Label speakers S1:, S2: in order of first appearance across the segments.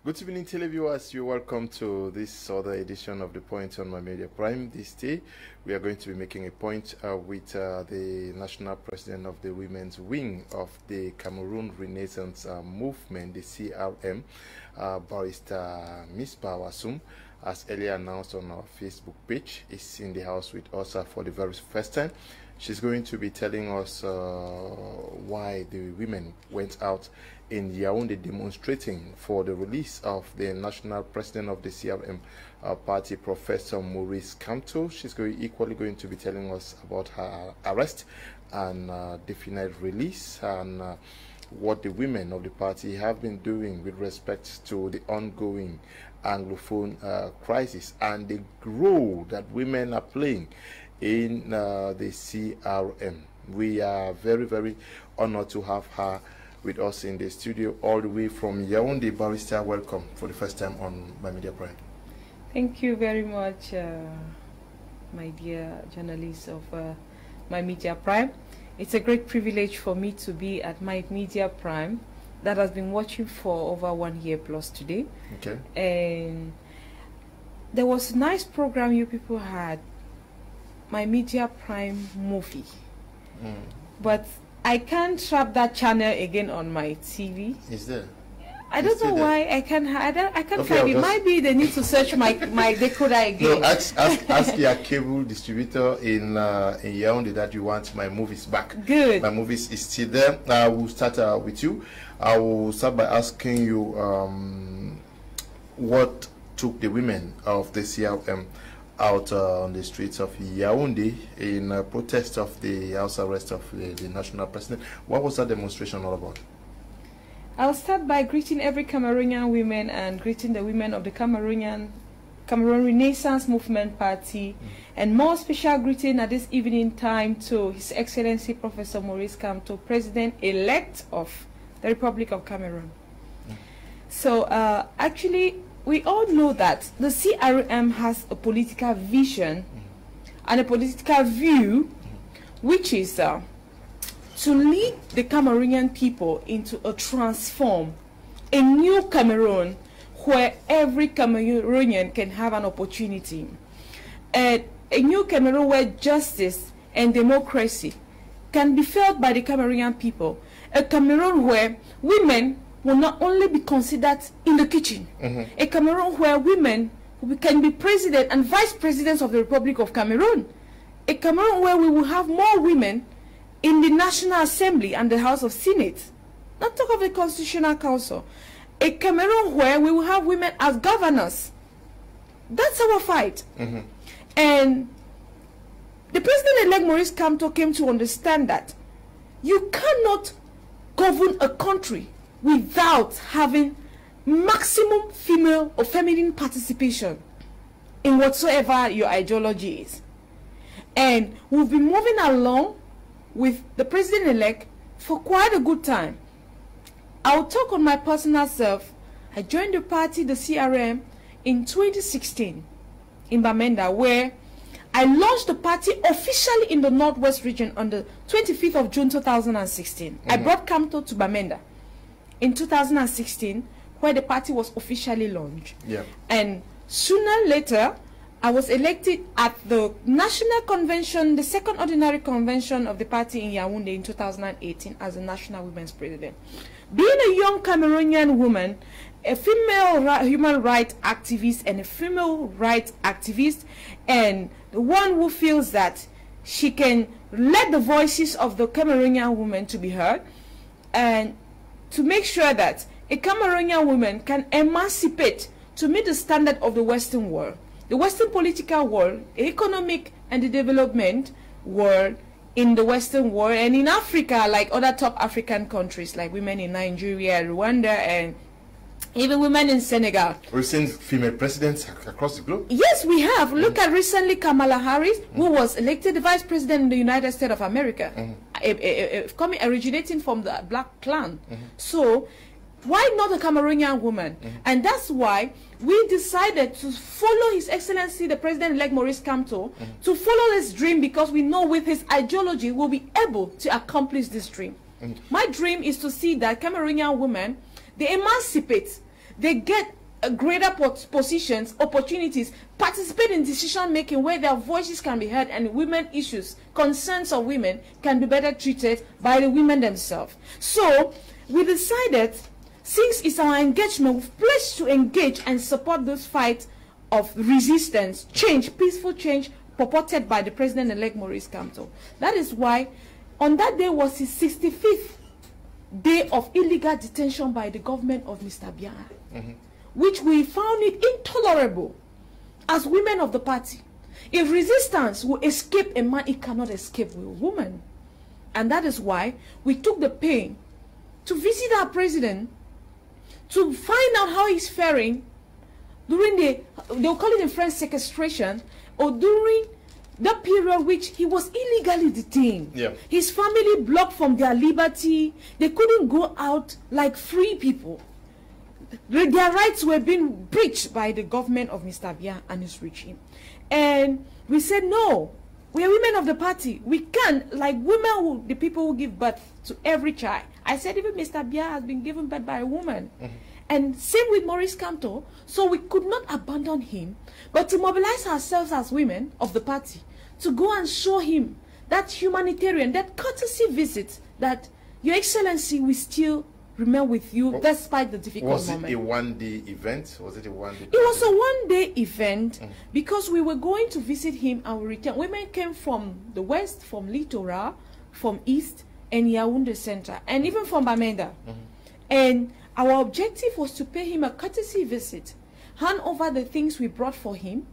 S1: Good evening, televiewers. You're welcome to this other edition of The Point on My Media Prime. This day, we are going to be making a point with the National President of the Women's Wing of the Cameroon Renaissance Movement, the CRM, Barrister MISPA Awasum, as earlier announced on our Facebook page, is in the house with us for the very first time. She's going to be telling us why the women went out in Yaoundé demonstrating for the release of the national president of the CRM party, Professor Maurice Kamto. She's equally going to be telling us about her arrest and definite release and what the women of the party have been doing with respect to the ongoing Anglophone crisis and the role that women are playing in the CRM. We are very, very honored to have her with us in the studio all the way from Yaoundé. Barrister, welcome for the first time on My Media Prime.
S2: Thank you very much, my dear journalists of My Media Prime. It's a great privilege for me to be at My Media Prime that has been watching for over 1 year plus today.
S1: Okay.
S2: And there was a nice program you people had, My Media Prime movie. But I can't trap that channel again on my TV.
S1: Is there?
S2: I don't know why I can't find it. Might be they need to search my decoder again.
S1: No, ask your cable distributor in Yaoundé that you want my movies back.
S2: Good.
S1: My movies is still there. I will start with you. I will start by asking you what took the women of the CRM out on the streets of Yaoundé in protest of the house arrest of the national president. What was that demonstration all about?
S2: I'll start by greeting every Cameroonian women and greeting the women of the Cameroon Renaissance Movement Party, and more special greeting at this evening time to His Excellency Professor Maurice Kamto, President-elect of the Republic of Cameroon. So actually, we all know that the CRM has a political vision and a political view, which is to lead the Cameroonian people into a new Cameroon where every Cameroonian can have an opportunity. A new Cameroon where justice and democracy can be felt by the Cameroonian people. A Cameroon where women will not only be considered in the kitchen. A Cameroon where women can be president and vice presidents of the Republic of Cameroon. A Cameroon where we will have more women in the National Assembly and the House of Senate. Not talk of the Constitutional Council. A Cameroon where we will have women as governors. That's our fight. And the President-elect Maurice Kamto came to understand that you cannot govern a country without having maximum female or feminine participation in whatsoever your ideology is. And we've been moving along with the President-elect for quite a good time. I'll talk on my personal self. I joined the party, the CRM, in 2016 in Bamenda, where I launched the party officially in the Northwest region on the 25th of June 2016. I brought Kamto to Bamenda in 2016, where the party was officially launched. And sooner later, I was elected at the National Convention, the second ordinary convention of the party in Yaoundé in 2018 as the National Women's President. Being a young Cameroonian woman, a female human rights activist and a female rights activist, and the one who feels that she can let the voices of the Cameroonian women to be heard, and to make sure that a Cameroonian woman can emancipate to meet the standard of the Western world, the Western political world, economic and the development world in the Western world, and in Africa, like other top African countries, like women in Nigeria, Rwanda, and even women in Senegal.
S1: We've seen female presidents across the globe.
S2: Yes, we have. Look at recently Kamala Harris, who was elected the vice president in the United States of America, originating from the Black clan. So why not a Cameroonian woman? And that's why we decided to follow His Excellency the President-elect Maurice Kamto, to follow this dream, because we know with his ideology we'll be able to accomplish this dream. My dream is to see that Cameroonian women, they emancipate, they get greater positions, opportunities, participate in decision making where their voices can be heard, and women issues, concerns of women can be better treated by the women themselves. So we decided, since it's our engagement, we've pledged to engage and support this fight of resistance, change, peaceful change purported by the President-elect Maurice Kamto. That is why on that day was his 65th day of illegal detention by the government of Mr. Biya, which we found it intolerable as women of the party. If resistance will escape a man, it cannot escape a woman. And that is why we took the pain to visit our president, to find out how he's faring during they'll call it in French sequestration, or during the period which he was illegally detained.
S1: Yeah.
S2: His family blocked from their liberty. They couldn't go out like free people. Their rights were being breached by the government of Mr. Biya and his regime. And we said, no, we are women of the party. We can't, like women, the people who give birth to every child. I said, even Mr. Biya has been given birth by a woman. And same with Maurice Kamto. So we could not abandon him, but to mobilize ourselves as women of the party to go and show him that humanitarian, that courtesy visit, that Your Excellency, we still remain with you despite the difficult moment.
S1: Was it a one-day event? Was it a one-day?
S2: It was a one-day event because we were going to visit him and we returned. Women came from the west, from Litora, from east, and Yaoundé Center, and even from Bamenda. And our objective was to pay him a courtesy visit, hand over the things we brought for him,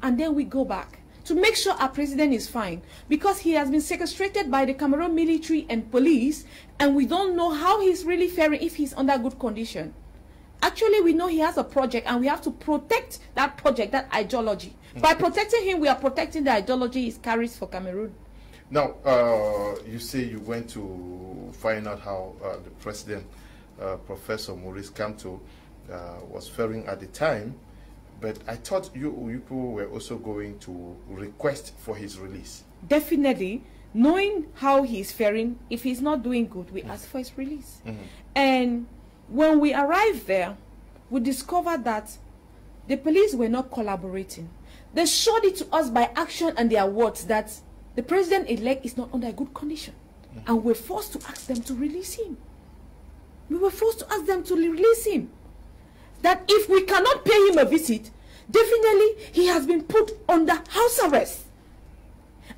S2: and then we go back to make sure our president is fine, because he has been sequestrated by the Cameroon military and police, and we don't know how he's really faring, if he's under good condition. Actually, we know he has a project, and we have to protect that project, that ideology. By protecting him, we are protecting the ideology he carries for Cameroon.
S1: Now, you say you went to find out how the president, Professor Maurice Kamto, was faring at the time, but I thought you people were also going to request for his release.
S2: Definitely, knowing how he's faring, if he's not doing good, we ask for his release. And when we arrived there, we discovered that the police were not collaborating. They showed it to us by action and their words that the president-elect is not under a good condition. And we were forced to ask them to release him. We were forced to ask them to release him. That if we cannot pay him a visit, definitely he has been put under house arrest.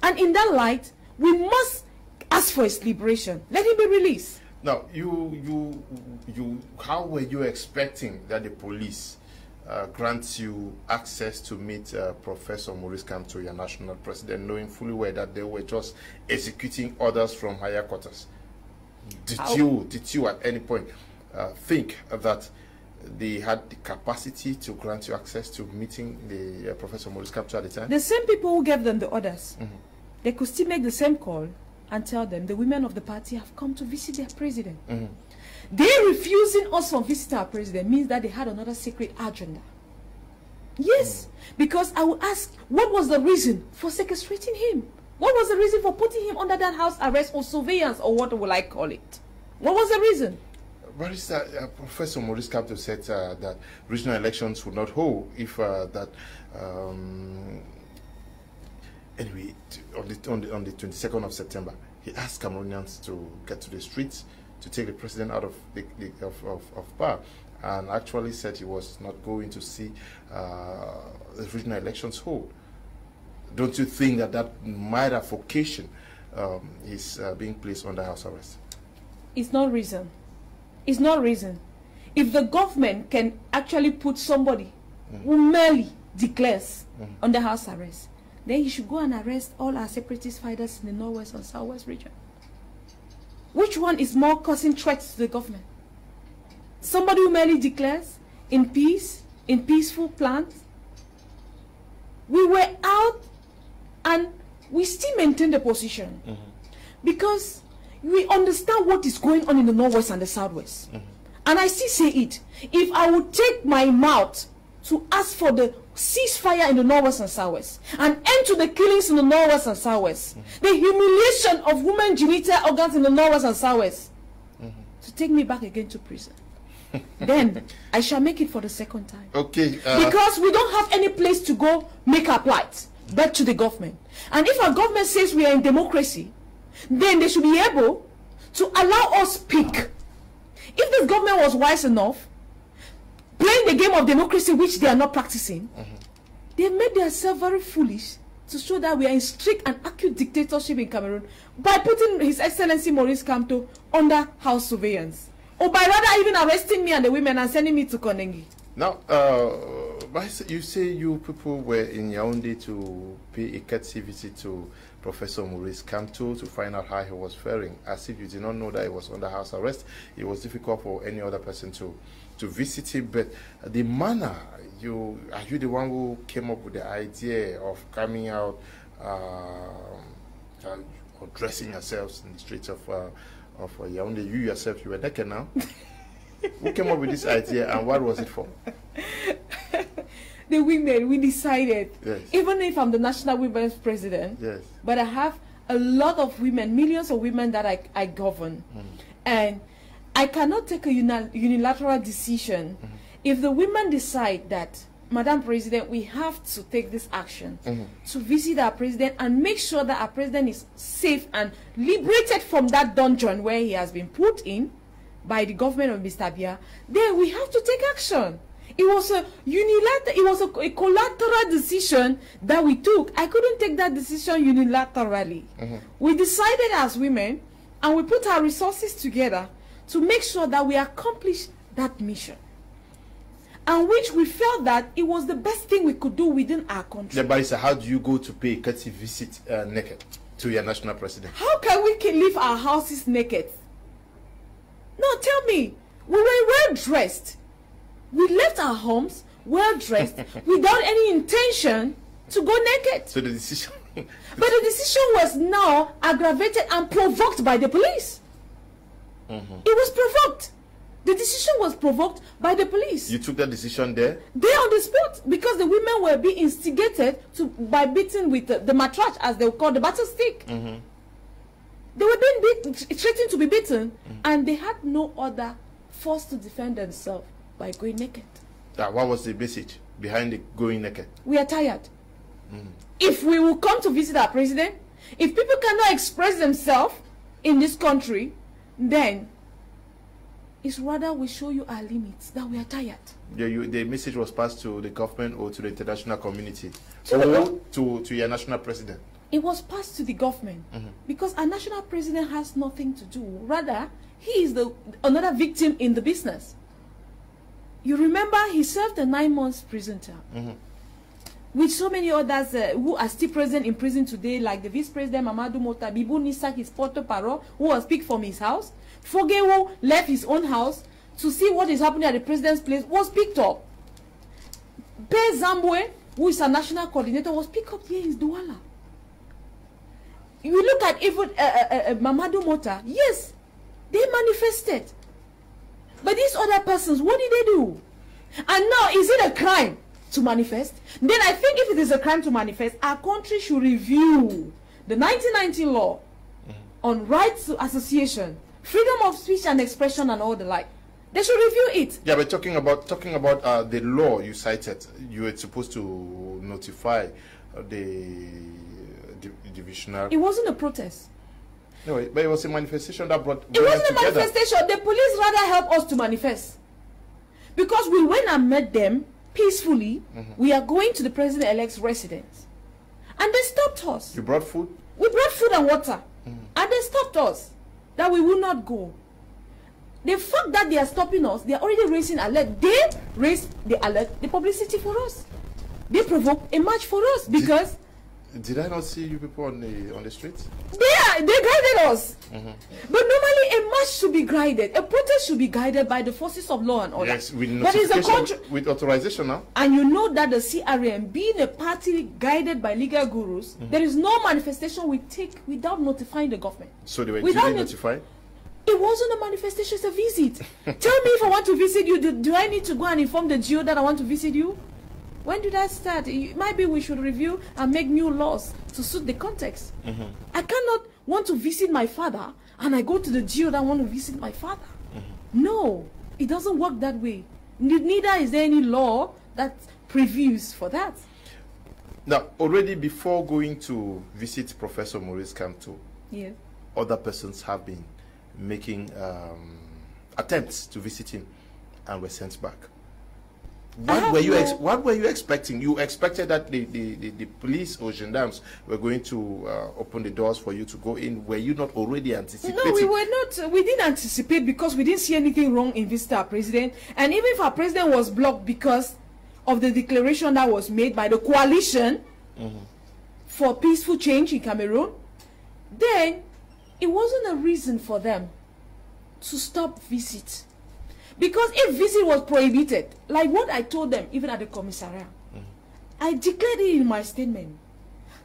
S2: And in that light, we must ask for his liberation. Let him be released.
S1: Now, how were you expecting that the police grants you access to meet Professor Maurice Kamto, your national president, knowing fully well that they were just executing orders from higher quarters? Did you at any point think that they had the capacity to grant you access to meeting the Professor Maurice Kamto at the time?
S2: The same people who gave them the orders, they could still make the same call and tell them the women of the party have come to visit their president. They refusing us from visiting our president means that they had another secret agenda. Yes, because I will ask, what was the reason for sequestrating him? What was the reason for putting him under that house arrest or surveillance, or what will I call it? What was the reason?
S1: Barrister, Professor Maurice Kamto said that regional elections would not hold if anyway, on the 22nd of September, he asked Cameroonians to get to the streets to take the president out of power, and actually said he was not going to see the regional elections hold. Don't you think that that might have occasion is being placed under house arrest? It's
S2: not reason. It's not reason. If the government can actually put somebody who merely declares under house arrest, then he should go and arrest all our separatist fighters in the Northwest and Southwest region. Which one is more causing threats to the government? Somebody who merely declares in peace, in peaceful plans? We were out and we still maintain the position because we understand what is going on in the Northwest and the Southwest. And I still say it. If I would take my mouth to ask for the ceasefire in the Northwest and Southwest, and end to the killings in the Northwest and Southwest, the humiliation of women genital organs in the Northwest and Southwest, to take me back again to prison. then I shall make it for the second time.
S1: Okay.
S2: Because we don't have any place to go make our plight back to the government. And if our government says we are in democracy, then they should be able to allow us speak. If this government was wise enough, playing the game of democracy which they are not practicing, they made themselves very foolish to show that we are in strict and acute dictatorship in Cameroon by putting His Excellency Maurice Kamto under house surveillance. Or by rather even arresting me and the women and sending me to Konengi.
S1: Now, you say you people were in Yaoundé to pay a courtesy visit to Professor Maurice Kamto to find out how he was faring, as if you did not know that he was under house arrest. It was difficult for any other person to visit him, but the manner, are you the one who came up with the idea of coming out or dressing yourselves in the streets of Yaoundé? You yourself, you were naked now. Who came up with this idea and what was it for?
S2: The women, we decided,
S1: yes.
S2: Even if I'm the National Women's President,
S1: yes.
S2: but I have a lot of women, millions of women that I govern. And I cannot take a unilateral decision. If the women decide that, Madam President, we have to take this action to visit our president and make sure that our president is safe and liberated from that dungeon where he has been put in by the government of Mr. Biya, then we have to take action. It was a unilateral, it was a collateral decision that we took. I couldn't take that decision unilaterally. We decided as women, and we put our resources together to make sure that we accomplish that mission. And which we felt that it was the best thing we could do within our country.
S1: The Barrister, how do you go to pay a courtesy visit naked to your national president?
S2: How can we leave our houses naked? No, tell me. We were well dressed. We left our homes well dressed without any intention to go naked.
S1: So the decision...
S2: But the decision was now aggravated and provoked by the police. It was provoked. The decision was provoked by the police. You
S1: took that decision there?
S2: There on the spot, because the women were being instigated by beating with the matrach, as they would call the battle stick. They were being threatened to be beaten, and they had no other force to defend themselves by going naked.
S1: What was the message behind the going naked?
S2: We are tired. If we will come to visit our president, if people cannot express themselves in this country, then it's rather we show you our limits, that we are tired.
S1: The message was passed to the government or to the international community? To your national president?
S2: It was passed to the government because our national president has nothing to do. Rather, he is another victim in the business. You remember he served a 9 months prison term. With so many others who are still present in prison today, like the Vice President Mamadou Mota, Bibu Nisak, his porte-parole, who was picked from his house. Fogewo left his own house to see what is happening at the president's place, was picked up. Pe Zambwe, who is a national coordinator, was picked up here in Douala. You look at even Mamadou Mota, yes, they manifested. But these other persons, what did they do? And now, is it a crime to manifest? Then I think if it is a crime to manifest, our country should review the 1990 law on rights to association, freedom of speech and expression, and all the like. They should review it. Yeah, but talking about the law you cited, you were supposed to notify the divisional. It wasn't a protest. No, but it was a manifestation that brought. It wasn't a manifestation. The police rather helped us to manifest, because we went and met them peacefully. We are going to the president-elect's residence, and they stopped us. You brought food? We brought food and water, and they stopped us that we will not go. The fact that they are stopping us, they are already raising alert. They raised the alert, the publicity for us. They provoked a march for us because. Did I not see you people on the streets? They guided us. But normally a march should be guided. A protest should be guided by the forces of law and order. Yes, with notification, with authorization now. And you know that the CRM, being a party guided by legal gurus, there is no manifestation we take without notifying the government. So they were duly notified? It wasn't a manifestation, it's a visit. Tell me if I want to visit you, do I need to go and inform the GO that I want to visit you? When did that start? Maybe we should review and make new laws to suit the context. I cannot want to visit my father and I go to the GO that want to visit my father. No. It doesn't work that way. Neither is there any law that previews for that.
S1: Now, already before going to visit Professor Maurice Kamto,
S2: yes,
S1: other persons have been making attempts to visit him and were sent back. What were you expecting? You expected that the police or gendarmes were going to open the doors for you to go in. Were you not already anticipating?
S2: No, we were not. We didn't anticipate because we didn't see anything wrong in visiting our president. And even if our president was blocked because of the declaration that was made by the coalition for peaceful change in Cameroon, then it wasn't a reason for them to stop visit. Because if visit was prohibited, like what I told them even at the commissariat, I declared it in my statement.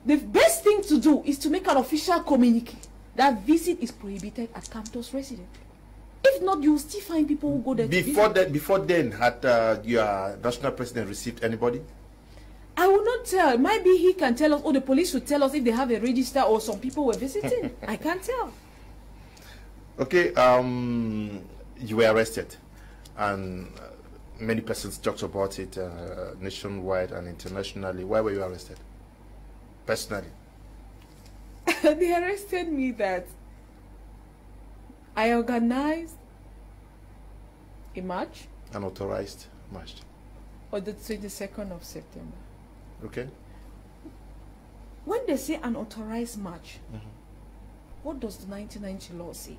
S2: The best thing to do is to make an official communique that visit is prohibited at Kamto's residence. If not, you will still find people who go there
S1: Before then, had your national president received anybody?
S2: I will not tell. Maybe he can tell us, or the police will tell us if they have a register or some people were visiting. I can't tell.
S1: Okay, you were arrested. And many persons talked about it nationwide and internationally. Why were you arrested? Personally?
S2: They arrested me that I organized a march.
S1: An authorized march.
S2: On the 22nd of September.
S1: Okay.
S2: When they say an authorized march, what does the 1990 law say?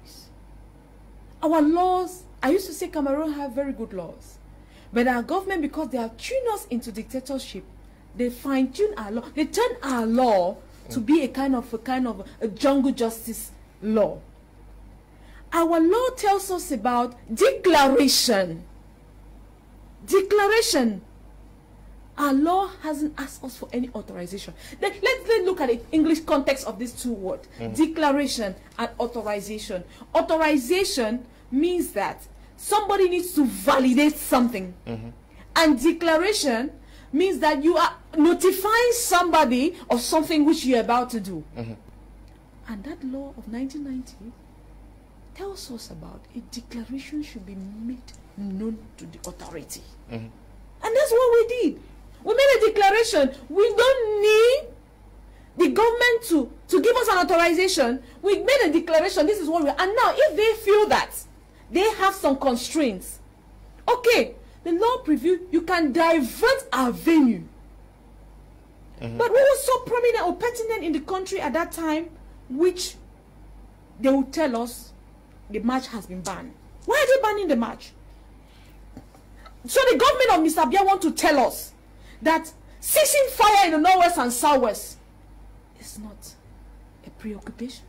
S2: Our laws, I used to say Cameroon have very good laws. But our government, because they have tuned us into dictatorship, they fine-tune our law. They turn our law to be a kind of a jungle justice law. Our law tells us about declaration. Declaration. Our law hasn't asked us for any authorization. Let's look at the English context of these two words. Declaration and authorization. Authorization means that somebody needs to validate something. And declaration means that you are notifying somebody of something which you're about to do. And that law of 1990 tells us about a declaration should be made known to the authority. And that's what we did. We made a declaration. We don't need the government to give us an authorization. We made a declaration. This is what we are. And now, if they feel that they have some constraints, okay, the law preview, you can divert our venue. But what was so prominent or pertinent in the country at that time, which they would tell us the march has been banned. Why are they banning the march? So the government of Mr. Biya want to tell us that ceasing fire in the northwest and southwest is not a preoccupation.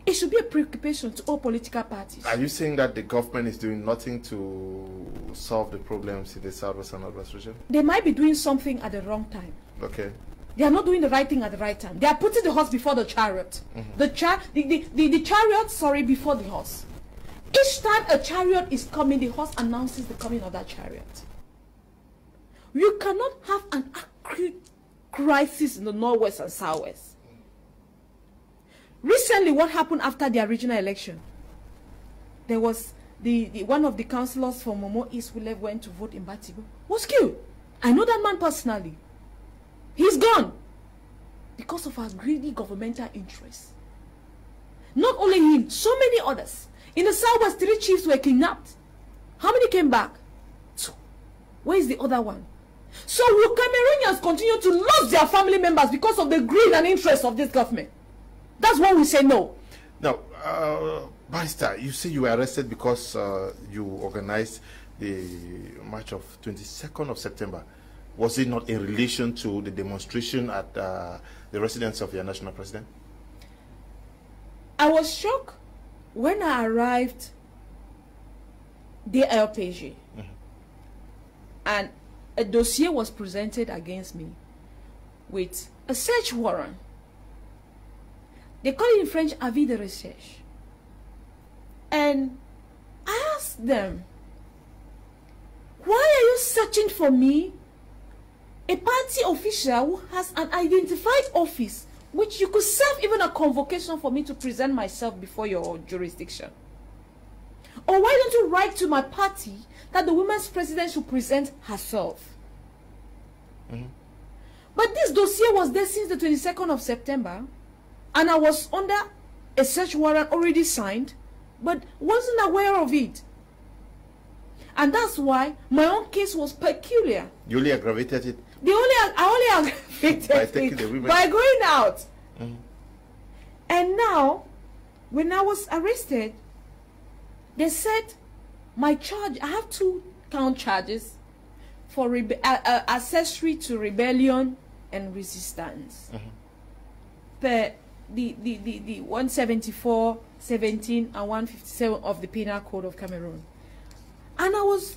S2: It should be a preoccupation to all political parties.
S1: Are you saying that the government is doing nothing to solve the problems in the southwest and northwest region?
S2: They might be doing something at the wrong time.
S1: Okay.
S2: They are not doing the right thing at the right time. They are putting the horse before the chariot. The chariot, sorry, before the horse. Each time a chariot is coming, the horse announces the coming of that chariot. You cannot have an acute crisis in the northwest and southwest. Recently, what happened after the regional election? There was one of the councillors from Momo East who went to vote in Batigo was killed. I know that man personally. He's gone because of our greedy governmental interests. Not only him, so many others. In the southwest, 3 chiefs were kidnapped. How many came back? 2. Where is the other one? So will Cameroonians continue to lose their family members because of the greed and interest of this government? That's why we say no.
S1: Now, Barrister, you say you were arrested because you organized the march of 22nd of September. Was it not in relation to the demonstration at the residence of your national president?
S2: I was shocked when I arrived the LPG and a dossier was presented against me with a search warrant. They call it in French avis de recherche. And I asked them, why are you searching for me? A party official who has an identified office, which you could serve even a convocation for me to present myself before your jurisdiction. Or why don't you write to my party that the women's president should present herself? But this dossier was there since the 22nd of September, and I was under a search warrant already signed, but wasn't aware of it. And that's why my own case was peculiar.
S1: You only aggravated it?
S2: I only aggravated it by going out. And now, when I was arrested, they said my charge, I have 2 count charges for accessory to rebellion and resistance. Per the 174, 17, and 157 of the Penal Code of Cameroon. And I was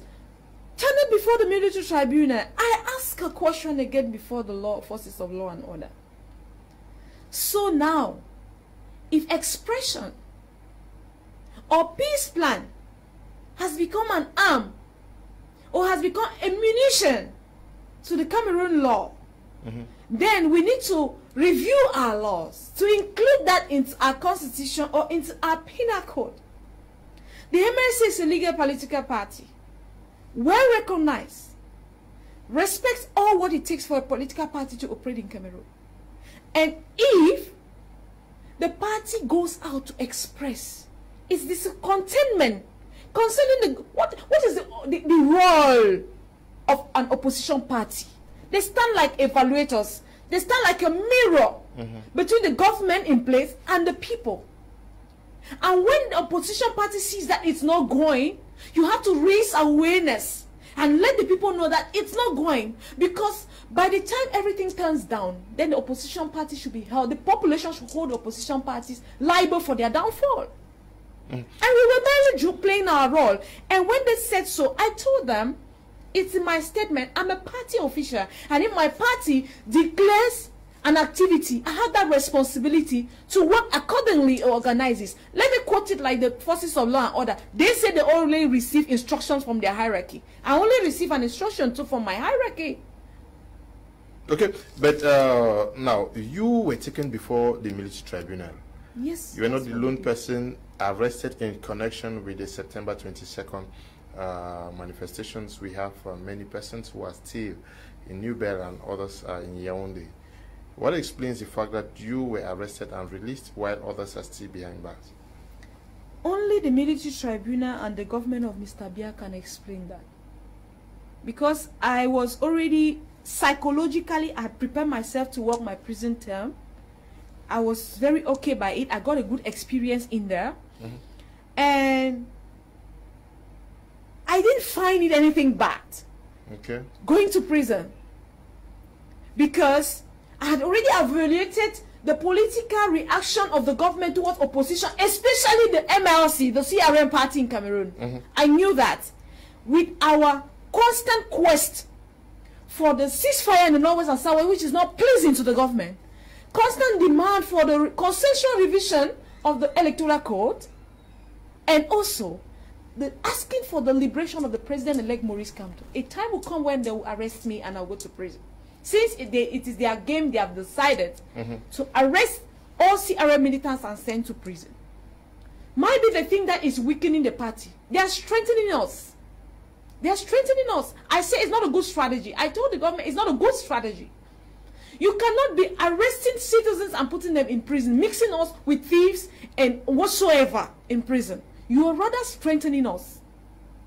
S2: channeled before the military tribunal. I asked a question again before the forces of law and order. So now, if expression or peace plan has become an arm or has become ammunition to the Cameroon law, then we need to review our laws to include that into our constitution or into our penal code. The MLC is a legal political party, well recognized, respects all what it takes for a political party to operate in Cameroon. And if the party goes out to express its discontent concerning what is the role of an opposition party, they stand like evaluators. They stand like a mirror between the government in place and the people. And when the opposition party sees that it's not going, you have to raise awareness and let the people know that it's not going. Because by the time everything turns down, then the opposition party should be held. The population should hold the opposition parties liable for their downfall. And we were barely playing our role. And when they said so, I told them, it's in my statement, I'm a party official, and if my party declares an activity, I have that responsibility to work accordingly or organize this. Let me quote it like the forces of law and order. They say they only receive instructions from their hierarchy. I only receive an instruction too from my hierarchy.
S1: Okay, but now, you were taken before the military tribunal.
S2: Yes.
S1: You are not the lone person arrested in connection with the September 22nd manifestations. We have many persons who are still in New Bera and others are in Yaoundé. What explains the fact that you were arrested and released while others are still behind bars?
S2: Only the military tribunal and the government of Mr. Biya can explain that. Because I was already psychologically, I had prepared myself to work my prison term. I was very okay by it. I got a good experience in there. And I didn't find it anything bad. Okay. Going to prison. Because I had already evaluated the political reaction of the government towards opposition, especially the MLC, the CRM party in Cameroon. I knew that. With our constant quest for the ceasefire in the Northwest and Southwest, which is not pleasing to the government, constant demand for the consensual revision of the electoral code, and also the asking for the liberation of the president-elect Maurice Kamto. A time will come when they will arrest me and I'll go to prison. Since it is their game, they have decided to arrest all CRM militants and send to prison. Might be the thing that is weakening the party. They are strengthening us. They are strengthening us. I say it's not a good strategy. I told the government it's not a good strategy. You cannot be arresting citizens and putting them in prison, mixing us with thieves and whatsoever in prison. You are rather strengthening us.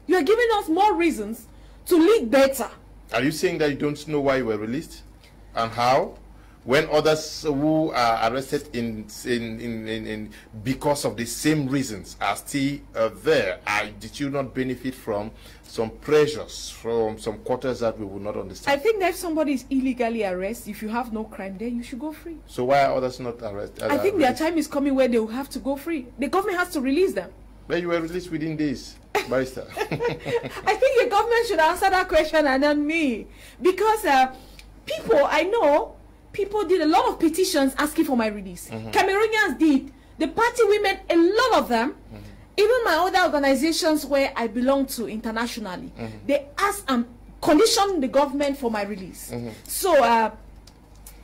S2: You are giving us more reasons to lead better.
S1: Are you saying that you don't know why you were released and how? When others who are arrested because of the same reasons are still there, did you not benefit from some pressures from some quarters that we would not understand?
S2: I think that if somebody is illegally arrested, if you have no crime there, you should go free.
S1: So why are others not arrested?
S2: I think their time is coming where they will have to go free. The government has to release them.
S1: But you were released within days, Barrister.
S2: I think the government should answer that question and not me. Because people, I know, people did a lot of petitions asking for my release. Cameroonians did. The party women, a lot of them, even my other organizations where I belong to internationally, they asked and conditioned the government for my release. So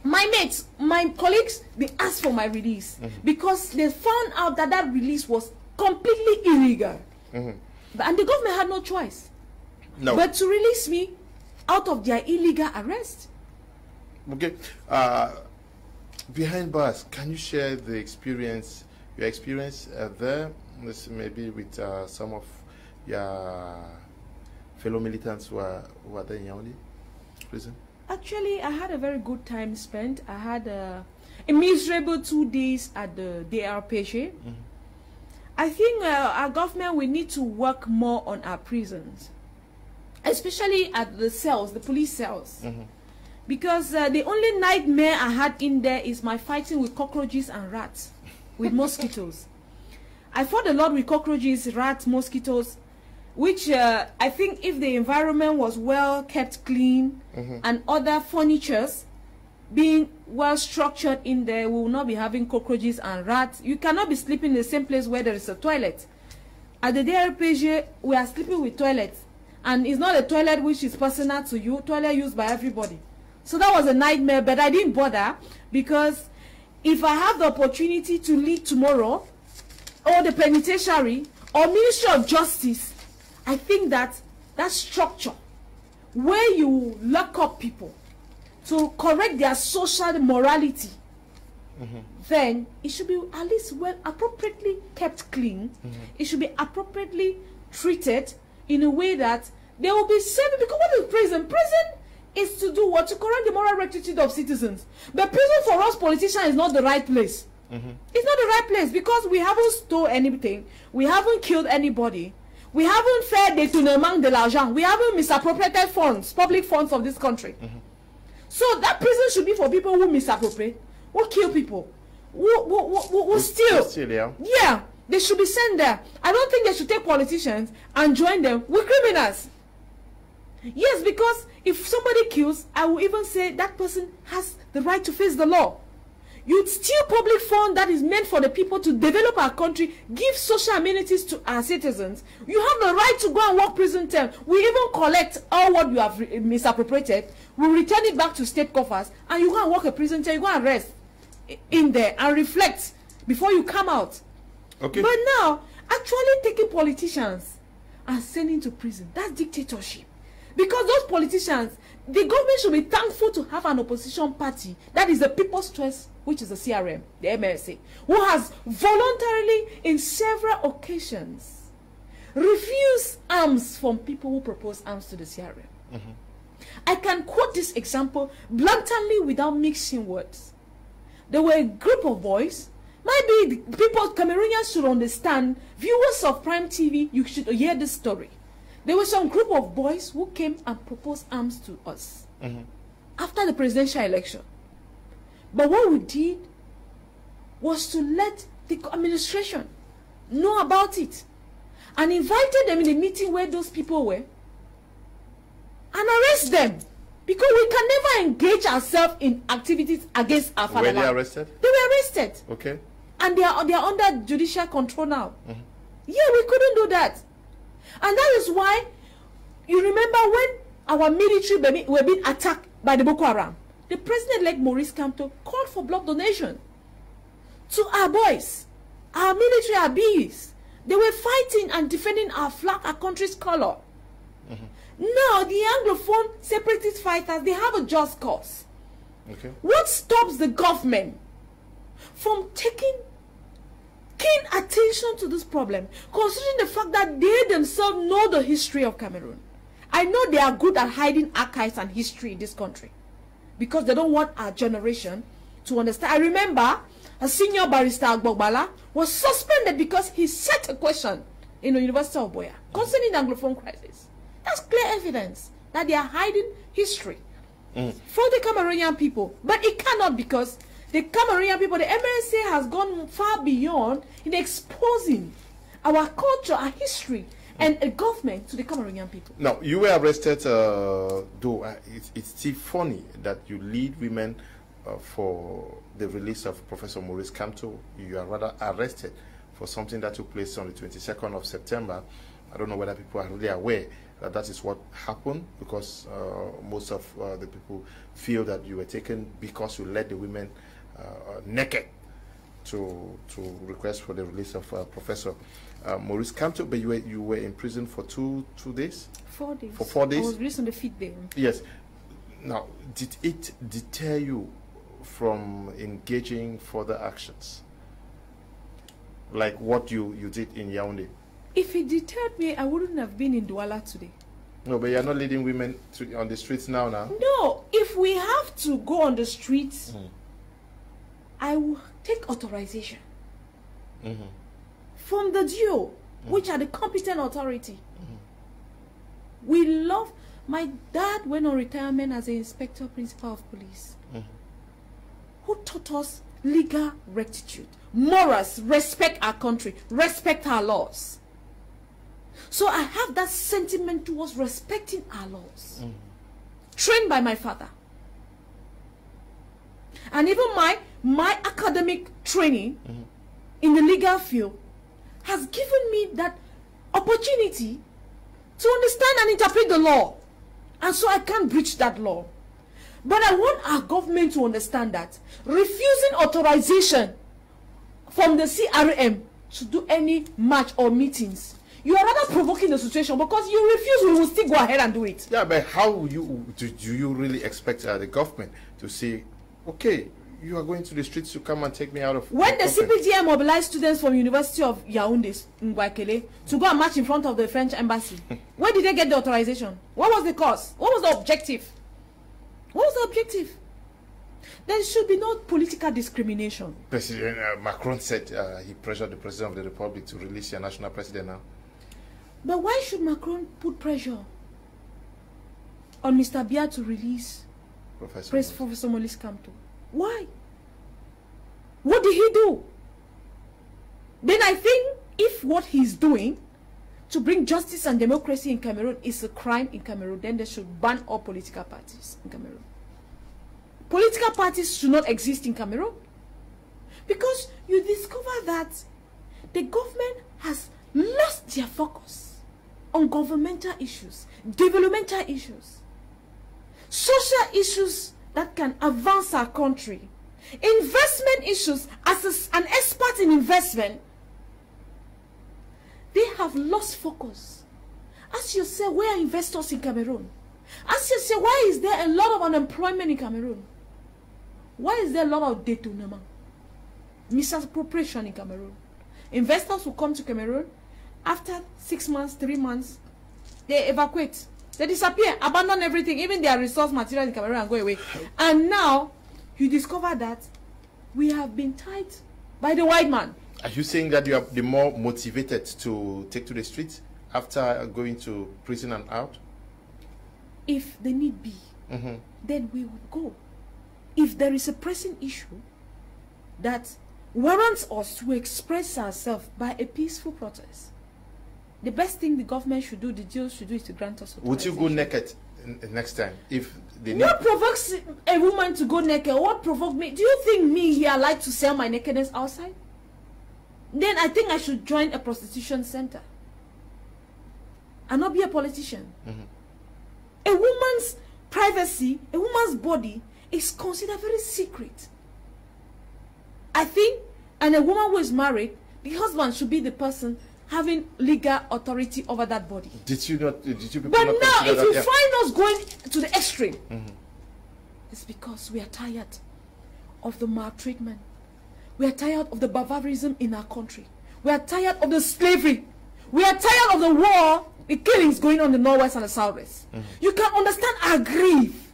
S2: my mates, my colleagues, they asked for my release because they found out that that release was completely illegal. And the government had no choice but to release me out of their illegal arrest.
S1: Okay. Behind bars, can you share the experience, your experience there, maybe with some of your fellow militants who are there in Yaoundé prison?
S2: Actually, I had a very good time spent. I had a miserable 2 days at the DRPG. I think our government, we need to work more on our prisons, especially at the cells, the police cells. Because the only nightmare I had in there is my fighting with cockroaches and rats, with mosquitoes. I fought a lot with cockroaches, rats, mosquitoes, which I think if the environment was well kept clean and other furnitures being well structured in there, we will not be having cockroaches and rats. You cannot be sleeping in the same place where there is a toilet. At the DRPG, we are sleeping with toilets. And it's not a toilet which is personal to you, toilet used by everybody. So that was a nightmare, but I didn't bother, because if I have the opportunity to lead tomorrow, or the penitentiary, or Ministry of Justice, I think that that structure, where you lock up people to correct their social morality, then it should be at least well appropriately kept clean. It should be appropriately treated in a way that they will be safe. Because what is prison? Prison is to do what? To correct the moral rectitude of citizens. But prison for us politicians is not the right place. It's not the right place, because we haven't stole anything. We haven't killed anybody. We haven't fed détournement de l'argent. We haven't misappropriated funds, public funds of this country. So that prison should be for people who misappropriate, who kill people, who steal. Yeah, they should be sent there. I don't think they should take politicians and join them with criminals. Yes, because if somebody kills, I will even say that person has the right to face the law. You steal public fund that is meant for the people to develop our country, give social amenities to our citizens. You have the right to go and work prison term. We even collect all what you have misappropriated. We return it back to state coffers, and you go and work a prison term. You go and rest in there and reflect before you come out. Okay. But now, actually taking politicians and sending to prison, that's dictatorship. Because those politicians, the government should be thankful to have an opposition party that is the People's Choice, which is the CRM, the MLC, who has voluntarily, in several occasions, refused arms from people who propose arms to the CRM. I can quote this example bluntly without mixing words. There were a group of boys. Maybe people, Cameroonians should understand, viewers of Prime TV, you should hear this story. There was some group of boys who came and proposed arms to us after the presidential election. But what we did was to let the administration know about it and invited them in a meeting where those people were and arrest them, because we can never engage ourselves in activities against our fatherland.
S1: Were they arrested?
S2: They were arrested.
S1: Okay.
S2: And they are under judicial control now. Yeah, we couldn't do that. And that is why, you remember when our military were being attacked by the Boko Haram, the President-elect Maurice Kamto called for blood donation to our boys, our military, our bees. They were fighting and defending our flag, our country's color. Now, the Anglophone separatist fighters, they have a just cause. Okay. What stops the government from taking keen attention to this problem, considering the fact that they themselves know the history of Cameroon? I know they are good at hiding archives and history in this country, because they don't want our generation to understand. I remember a senior barrister, Agbogbala, was suspended because he set a question in the University of Boya concerning the Anglophone crisis. That's clear evidence that they are hiding history for the Cameroonian people. But it cannot, because the Cameroonian people, the MLC has gone far beyond in exposing our culture, our history, and a government to the Cameroonian people. Now,
S1: you were arrested, though it's still funny that you lead women for the release of Professor Maurice Kamto. You are rather arrested for something that took place on the 22nd of September. I don't know whether people are really aware that that is what happened, because most of the people feel that you were taken because you led the women naked to request for the release of Professor Maurice Kamto, but you were in prison for two days?
S2: 4 days.
S1: For 4 days?
S2: I was released on the 5th day.
S1: Yes. Now, did it deter you from engaging further actions? Like what you did in Yaoundé?
S2: If it deterred me, I wouldn't have been in Douala today.
S1: No, but you're not leading women on the streets now?
S2: No, if we have to go on the streets, I will take authorization from the DO, which are the competent authority. We love, my dad went on retirement as an inspector principal of police, who taught us legal rectitude, morals, respect our country, respect our laws. So I have that sentiment towards respecting our laws, trained by my father. And even my academic training in the legal field has given me that opportunity to understand and interpret the law. And so I can't breach that law. But I want our government to understand that refusing authorization from the CRM to do any march or meetings, you are rather provoking the situation, because you refuse, we will still go ahead and do it.
S1: Yeah, but how do you really expect the government to say, okay, you are going to the streets to come and take me out of...
S2: When the CPGM mobilized students from University of Yaoundé, Ngwakele, to go and march in front of the French embassy, where did they get the authorization? What was the cause? What was the objective? What was the objective? There should be no political discrimination.
S1: President Macron said he pressured the President of the Republic to release your national president now.
S2: But why should Macron put pressure on Mr. Biya to release Professor Maurice Kamto? Why? What did he do? Then I think if what he's doing to bring justice and democracy in Cameroon is a crime in Cameroon, then they should ban all political parties in Cameroon. Political parties should not exist in Cameroon, because you discover that the government has lost their focus on governmental issues, developmental issues, social issues that can advance our country, investment issues. As an expert in investment, they have lost focus. Ask yourself, where are investors in Cameroon? Ask yourself, why is there a lot of unemployment in Cameroon? Why is there a lot of détournement, misappropriation in Cameroon? Investors who come to Cameroon, after 6 months, 3 months, they evacuate. They disappear, abandon everything, even their resource material in Cameroon, and go away. And now, you discover that we have been tied by the white man.
S1: Are you saying that you are the more motivated to take to the streets after going to prison and out?
S2: If the need be, then we will go. If there is a pressing issue that warrants us to express ourselves by a peaceful protest, the best thing the government should do, the jails should do, is to grant us authorization.
S1: Would you go naked next time if they need...
S2: What provokes a woman to go naked? What provoked me? Do you think me here like to sell my nakedness outside? Then I think I should join a prostitution center and not be a politician. A woman's privacy, a woman's body is considered very secret. I think, and a woman who is married, the husband should be the person having legal authority over that body.
S1: Did you people
S2: but
S1: not
S2: now, if you
S1: that?
S2: find us going to the extreme, it's because we are tired of the maltreatment. We are tired of the barbarism in our country. We are tired of the slavery. We are tired of the war, the killings going on in the northwest and the southwest. You can understand our grief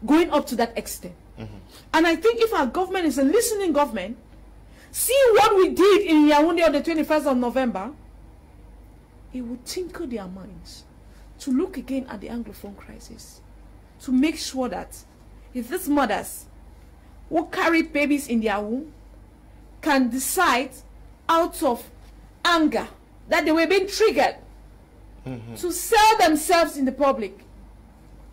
S2: going up to that extent. And I think if our government is a listening government, see what we did in Yaoundé on the 21st of November, it would tinkle their minds to look again at the Anglophone crisis, to make sure that if these mothers who carry babies in their womb can decide out of anger that they were being triggered to sell themselves in the public,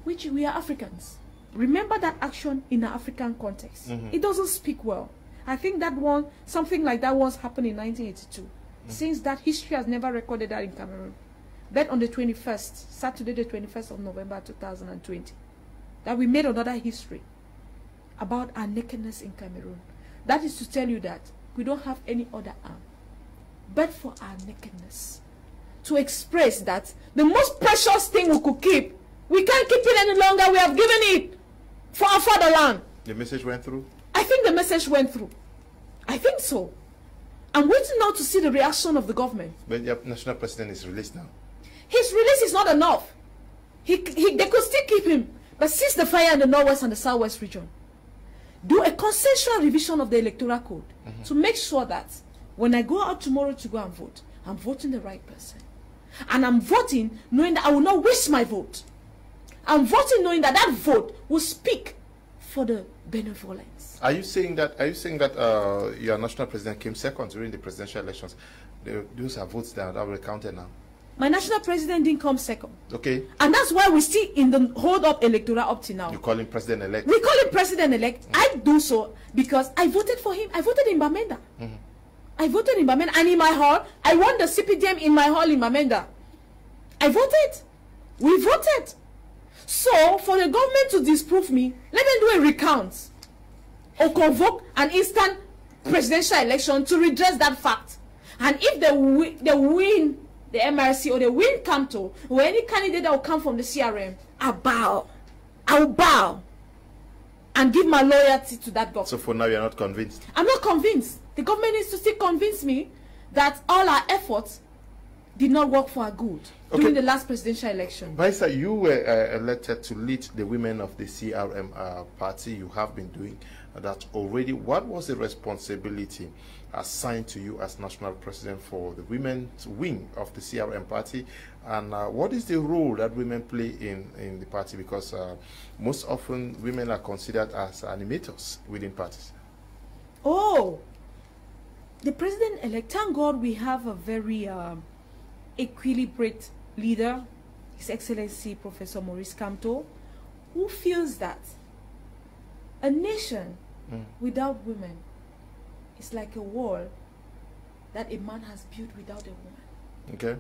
S2: which we are Africans. Remember that action in an African context. It doesn't speak well. I think that one, something like that once happened in 1982. Since that, history has never recorded that in Cameroon. But on the 21st, Saturday the 21st of November 2020, that we made another history about our nakedness in Cameroon. That is to tell you that we don't have any other arm but for our nakedness, to express that the most precious thing we could keep, we can't keep it any longer. We have given it for our fatherland.
S1: The message went through?
S2: I think the message went through. I think so. I'm waiting now to see the reaction of the government.
S1: But your national president is released now.
S2: His release is not enough. They could still keep him, but cease the fire in the northwest and the southwest region. Do a consensual revision of the electoral code to make sure that when I go out tomorrow to go and vote, I'm voting the right person. And I'm voting knowing that I will not waste my vote. I'm voting knowing that that vote will speak for the benevolence.
S1: Are you saying that your national president came second during the presidential elections? Those are votes that will be counted now.
S2: My national president didn't come second.
S1: Okay.
S2: And that's why we're still in the hold-up electoral up to now.
S1: You call him president-elect?
S2: We call him president-elect. I do so because I voted for him. I voted in Bamenda. I voted in Bamenda. And in my hall, I won the CPDM in my hall in Bamenda. I voted. We voted. So, for the government to disprove me, let them do a recount or convoke an instant presidential election to redress that fact. And if they win the MRC or they win Kamto or any candidate that will come from the CRM, I will bow and give my loyalty to that government.
S1: So for now, you're not convinced? I'm
S2: not convinced. The government needs to still convince me that all our efforts did not work for our good during the last presidential election.
S1: Barrister, you were elected to lead the women of the CRM party. You have been doing that already. What was the responsibility assigned to you as national president for the women's wing of the CRM party, and what is the role that women play in the party? Because most often women are considered as animators within parties.
S2: Oh, the president-elect, thank God we have a very equilibrated leader, His Excellency Professor Maurice Kamto, who feels that a nation without women is like a wall that a man has built without a woman.
S1: Okay.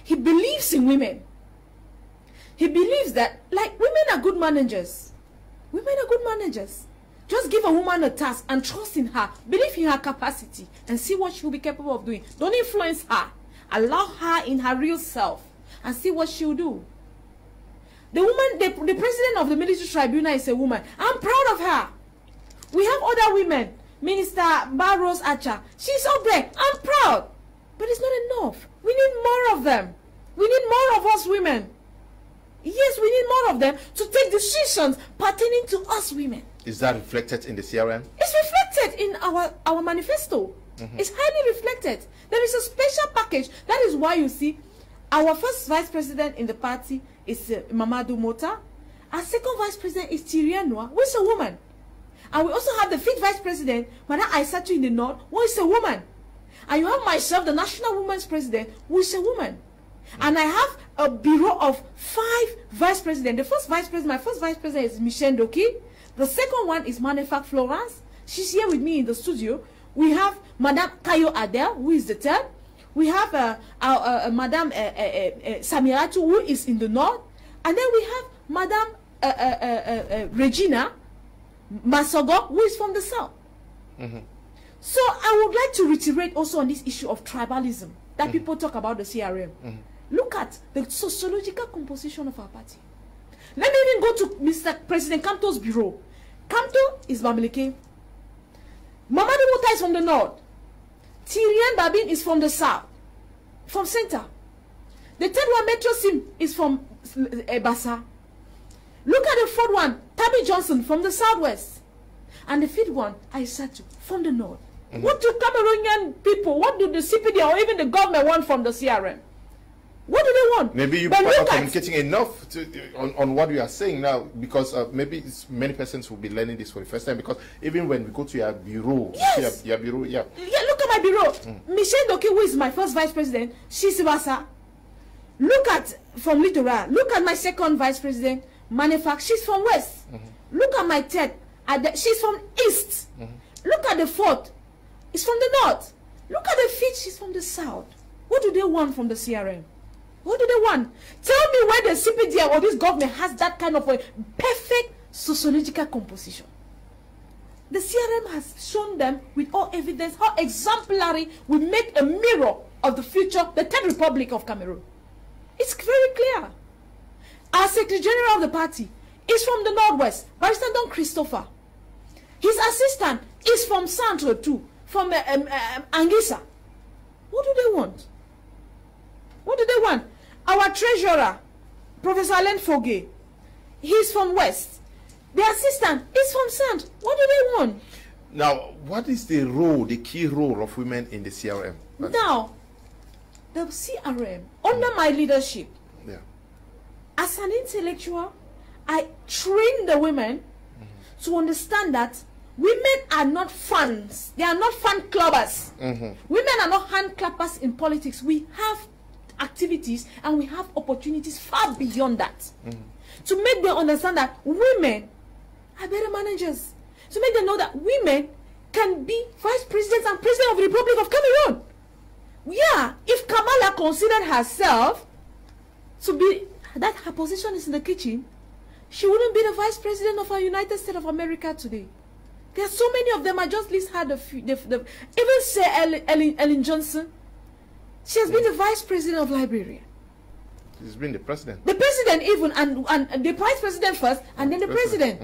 S2: He believes in women. He believes that, like, women are good managers. Women are good managers. Just give a woman a task and trust in her. Believe in her capacity and see what she'll be capable of doing. Don't influence her. Allow her in her real self and see what she'll do. The woman, the president of the military tribunal is a woman. I'm proud of her. We have other women. Minister Barros Acha, she's up there. I'm proud. But it's not enough. We need more of them. We need more of us women. Yes, we need more of them to take decisions pertaining to us women.
S1: Is that reflected in the CRM?
S2: It's reflected in our manifesto. It's highly reflected. There is a special package. That is why you see our first vice president in the party is Mamadou Mota. Our second vice president is Tirianwa, who is a woman. And we also have the fifth vice president, Madam Aisatu in the north, who is a woman. And you have myself, the national women's president, who is a woman. And I have a bureau of 5 vice presidents. The first vice president, my first vice president is Michelle Doki. The second one is Manefa Florence. She's here with me in the studio. We have Madame Kayo Adel, who is the third. We have Madame Samiratu, who is in the north. And then we have Madame Regina Masogo, who is from the south. So I would like to reiterate also on this issue of tribalism that people talk about the CRM. Look at the sociological composition of our party. Let me even go to Mr. President Kamto's bureau. Kamto is Bamileke. Mamadou Mota is from the north. Tirian Babin is from the south, from center. The third one, Metro Sim, is from Bassa. Look at the fourth one, Tabby Johnson from the southwest. And the fifth one, Aisatu, from the north. What do Cameroonian people, what do the CPD or even the government want from the CRM? What do they want?
S1: Maybe you are not communicating enough on what you are saying now, because maybe many persons will be learning this for the first time, because even when we go to your bureau, your bureau, look
S2: at my bureau. Michelle Doki, who is my first vice president, she's Ibasa. Look at, from Littoral, look at my second vice president, Manufacture, she's from West. Look at my third, she's from East. Look at the fourth, it's from the North. Look at the fifth, she's from the South. What do they want from the CRM? What do they want? Tell me where the CPDM or this government has that kind of a perfect sociological composition. The CRM has shown them with all evidence how exemplary we make a mirror of the future, the Third Republic of Cameroon. It's very clear. Our Secretary General of the party is from the Northwest, Barrister Don Christopher. His assistant is from Centre too, from Angisa. What do they want? What do they want? Our treasurer, Professor Alain Foguet, he's from West. The assistant is from Sant. What do they want?
S1: Now, what is the role, the key role of women in the CRM?
S2: Now, the CRM, under my leadership, as an intellectual, I train the women to understand that women are not fans. They are not fan clubbers. Women are not hand clappers in politics. We have activities and we have opportunities far beyond that. To make them understand that women are better managers. To make them know that women can be vice presidents and president of the Republic of Cameroon. Yeah, if Kamala considered herself to be, that her position is in the kitchen, she wouldn't be the vice president of our United States of America today. There are so many of them. I just least had a few. Even say Ellen Johnson, she has been the vice president of Liberia.
S1: She's been the president. The
S2: president even, and the vice president first, and then the president.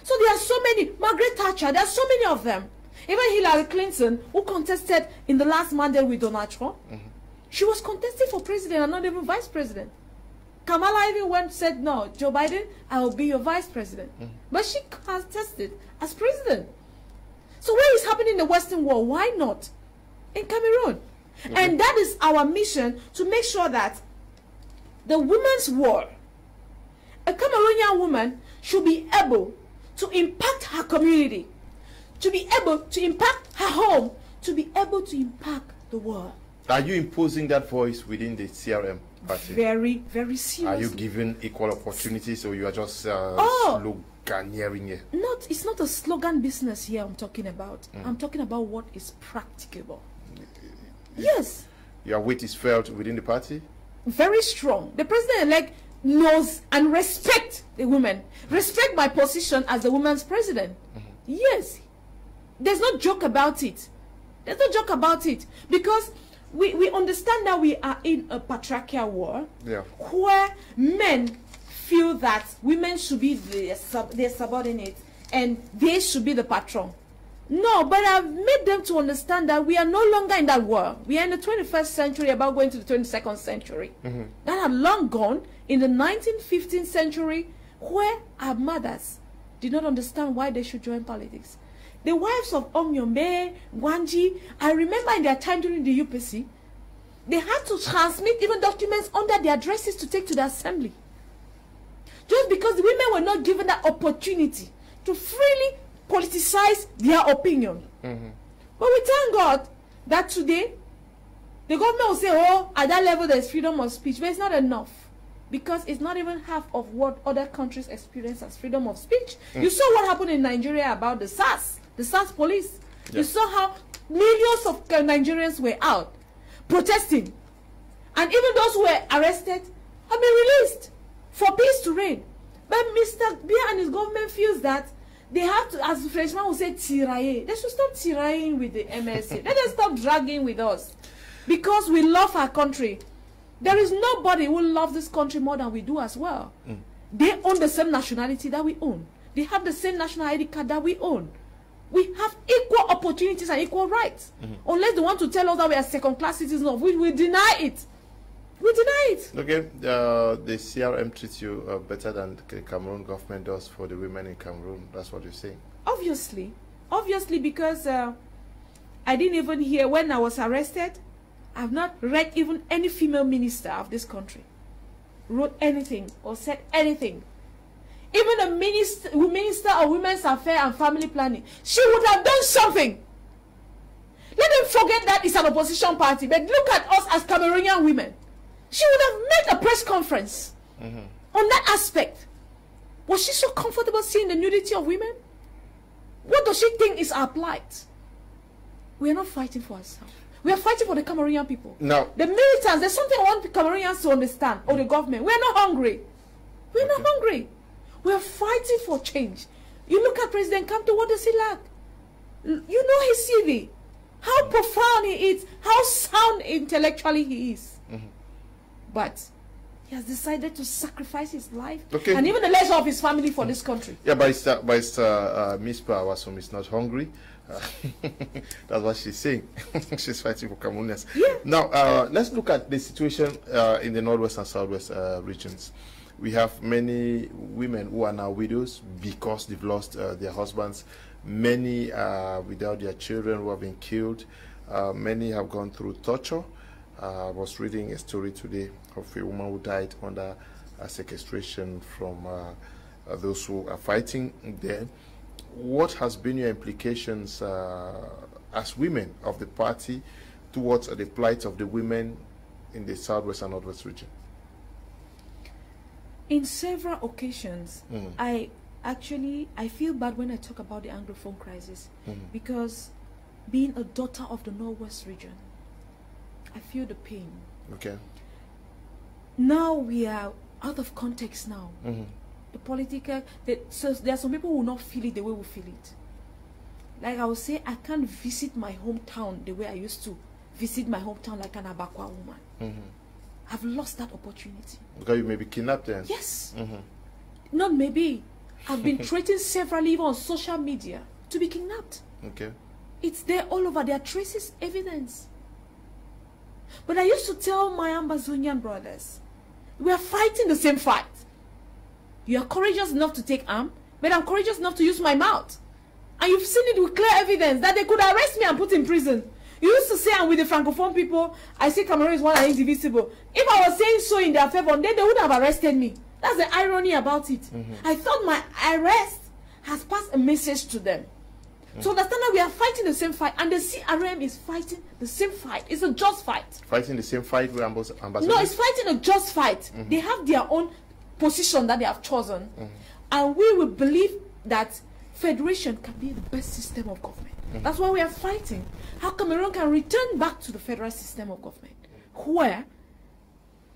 S2: So there are so many. Margaret Thatcher, there are so many of them. Even Hillary Clinton, who contested in the last mandate with Donald Trump, she was contesting for president and not even vice president. Kamala even said, no, Joe Biden, I will be your vice president. But she contested as president. So what is happening in the Western world? Why not in Cameroon? And that is our mission, to make sure that the women's war, a Cameroonian woman should be able to impact her community, to be able to impact her home, to be able to impact the world.
S1: Are you imposing that voice within the CRM party?
S2: Very, very seriously.
S1: Are you giving equal opportunities, or you are just sloganeering it?
S2: It's not a slogan business here I'm talking about. I'm talking about what is practicable. Yes.
S1: Your weight is felt within the party?
S2: Very strong. The president-elect knows and respects the women. Respect my position as the women's president. Yes. There's no joke about it. There's no joke about it. Because we understand that we are in a patriarchal war, where men feel that women should be their subordinates and they should be the patron. No, but I've made them to understand that we are no longer in that war. We are in the 21st century, about going to the 22nd century. That had long gone. In the 19th century, where our mothers did not understand why they should join politics. The wives of Omyombe, Gwanji, I remember in their time during the UPC, they had to transmit even documents under their dresses to take to the assembly. Just because the women were not given that opportunity to freely politicize their opinion. But we thank God that today, the government will say, oh, at that level there's freedom of speech. But it's not enough. Because it's not even half of what other countries experience as freedom of speech. You saw what happened in Nigeria about the SARS police. You saw how millions of Nigerians were out protesting. And even those who were arrested have been released for peace to reign. But Mr. Bia and his government feels that they have to, as the Frenchman would say, tirailler. They should stop tiraying with the MSC. Let them stop dragging with us. Because we love our country. There is nobody who loves this country more than we do as well. They own the same nationality that we own. They have the same national ID card that we own. We have equal opportunities and equal rights. Unless they want to tell us that we are second-class citizens of which we deny it. We deny it.
S1: Okay, the CRM treats you better than the Cameroon government does for the women in Cameroon. That's what you're saying.
S2: Obviously. Obviously, because I didn't even hear when I was arrested. I've not read even any female minister of this country wrote anything or said anything. Even a minister of Women's Affairs and Family Planning, she would have done something. Let them forget that it's an opposition party, but look at us as Cameroonian women. She would have made a press conference on that aspect. Was she so comfortable seeing the nudity of women? What does she think is our plight? We are not fighting for ourselves. We are fighting for the Cameroonian people.
S1: No.
S2: The militants, there's something I want the Cameroonians to understand, or the government. We are not hungry. We are not hungry. We are fighting for change. You look at President Kamto, what does he lack? You know his CV. How profound he is. How sound intellectually he is. But he has decided to sacrifice his life and even the leisure of his family for this country.
S1: Yeah, Barrister MISPA Awasum is not hungry. That's what she's saying. She's fighting for Cameroonians.
S2: Yeah.
S1: Now, let's look at the situation in the Northwest and Southwest regions. We have many women who are now widows because they've lost their husbands. Many are without their children who have been killed. Many have gone through torture. I was reading a story today of a woman who died under sequestration from those who are fighting there. What has been your implications as women of the party towards the plight of the women in the Southwest and Northwest region?
S2: In several occasions, I feel bad when I talk about the Anglophone crisis because being a daughter of the Northwest region, I feel the pain.
S1: Okay.
S2: Now we are out of context now. The political, so there are some people who will not feel it the way we feel it. Like I would say, I can't visit my hometown the way I used to visit my hometown like an Abakwa woman. I've lost that opportunity. Because
S1: you may be kidnapped then?
S2: Yes. Not maybe. I've been threatened severally even on social media to be kidnapped.
S1: Okay.
S2: It's there all over. There are traces, evidence. But I used to tell my Ambazonian brothers, we are fighting the same fight. You are courageous enough to take arm, but I'm courageous enough to use my mouth. And you've seen it with clear evidence that they could arrest me and put in prison. You used to say I'm with the Francophone people, I say Cameroon is one and indivisible. If I was saying so in their favor, then they would have arrested me. That's the irony about it. I thought my arrest has passed a message to them. So understand that we are fighting the same fight, and the CRM is fighting the same fight. It's a just fight.
S1: Fighting the same fight with ambassadors?
S2: No, it's fighting a just fight. They have their own position that they have chosen. And we will believe that federation can be the best system of government. That's why we are fighting. How Cameroon can return back to the federal system of government, where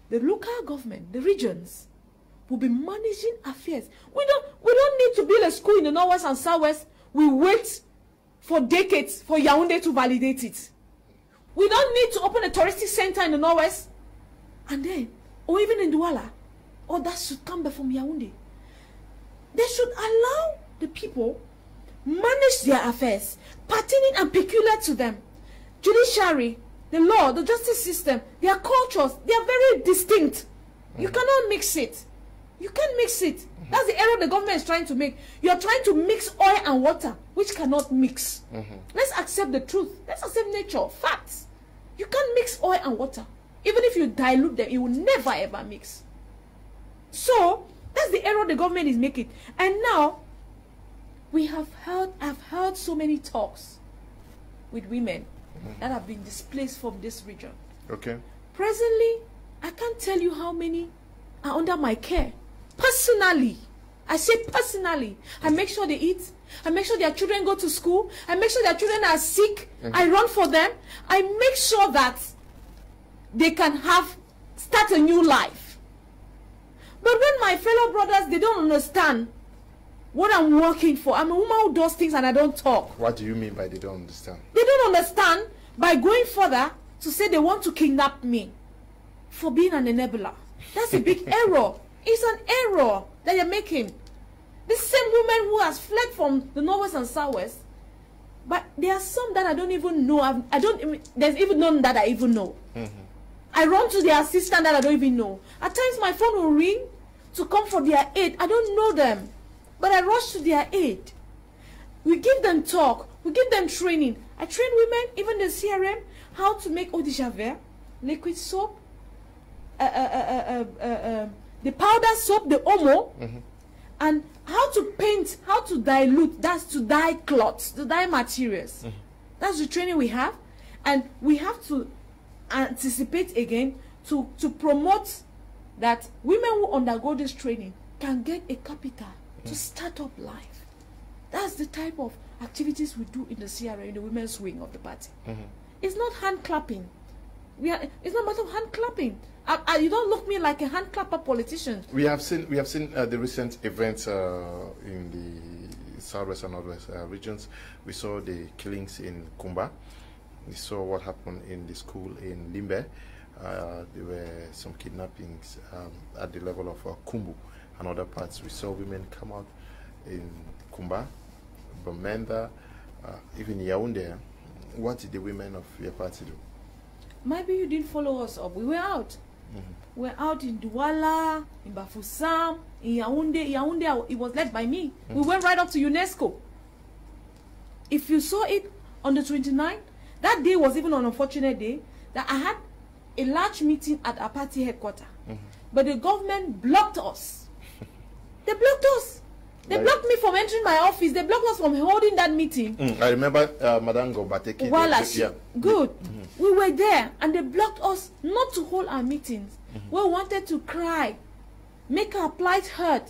S2: the local government, the regions, will be managing affairs. We don't need to build a school in the Northwest and Southwest. We wait for decades for Yaoundé to validate it. We don't need to open a touristic center in the Northwest and then, or even in Douala, or that should come back from Yaoundé. They should allow the people manage their affairs, pertinent and peculiar to them. Judiciary, the law, the justice system, their cultures, they are very distinct. You cannot mix it. You can't mix it. That's the error the government is trying to make. You are trying to mix oil and water, which cannot mix. Let's accept the truth. Let's accept nature, facts. You can't mix oil and water. Even if you dilute them, it will never ever mix. So, that's the error the government is making. And now, I've heard so many talks with women that have been displaced from this region.
S1: Okay.
S2: Presently, I can't tell you how many are under my care. Personally, I say personally, I make sure they eat. I make sure their children go to school. I make sure their children are sick. I run for them. I make sure that they can start a new life. But when my fellow brothers, they don't understand what I'm working for. I'm a woman who does things and I don't talk.
S1: What do you mean by they don't understand?
S2: They don't understand by going further to say they want to kidnap me for being an enabler. That's a big error. It's an error that you're making. The same woman who has fled from the Northwest and Southwest, but there are some that I don't even know. There's even none that I even know. I run to their assistant that I don't even know. At times my phone will ring to come for their aid. I don't know them, but I rush to their aid. We give them talk. We give them training. I train women, even the CRM, how to make eau de javel, liquid soap, the powder soap, the omo, and how to paint, how to dilute, that's to dye cloths, to dye materials. That's the training we have. And we have to anticipate again to promote that women who undergo this training can get a capital to start up life. That's the type of activities we do in the CRM, in the women's wing of the party. It's not hand clapping. It's not a matter of hand clapping. You don't look me like a hand clapper politician.
S1: We have seen the recent events in the southwest and northwest regions. We saw the killings in Kumba. We saw what happened in the school in Limbe. There were some kidnappings at the level of Kumbu and other parts. We saw women come out in Kumba, Bamenda, even Yaoundé. What did the women of your party do?
S2: Maybe you didn't follow us up. We were out. We were out in Douala, in Bafoussam, in Yaoundé. Yaoundé, it was led by me. We went right up to UNESCO. If you saw it on the 29th, that day was even an unfortunate day, that I had a large meeting at our party headquarters. But the government blocked us. They blocked us. They blocked me from entering my office. They blocked us from holding that meeting.
S1: I remember Madame Gobateki.
S2: Yeah. Good. We were there, and they blocked us not to hold our meetings. We wanted to cry, make our plight heard,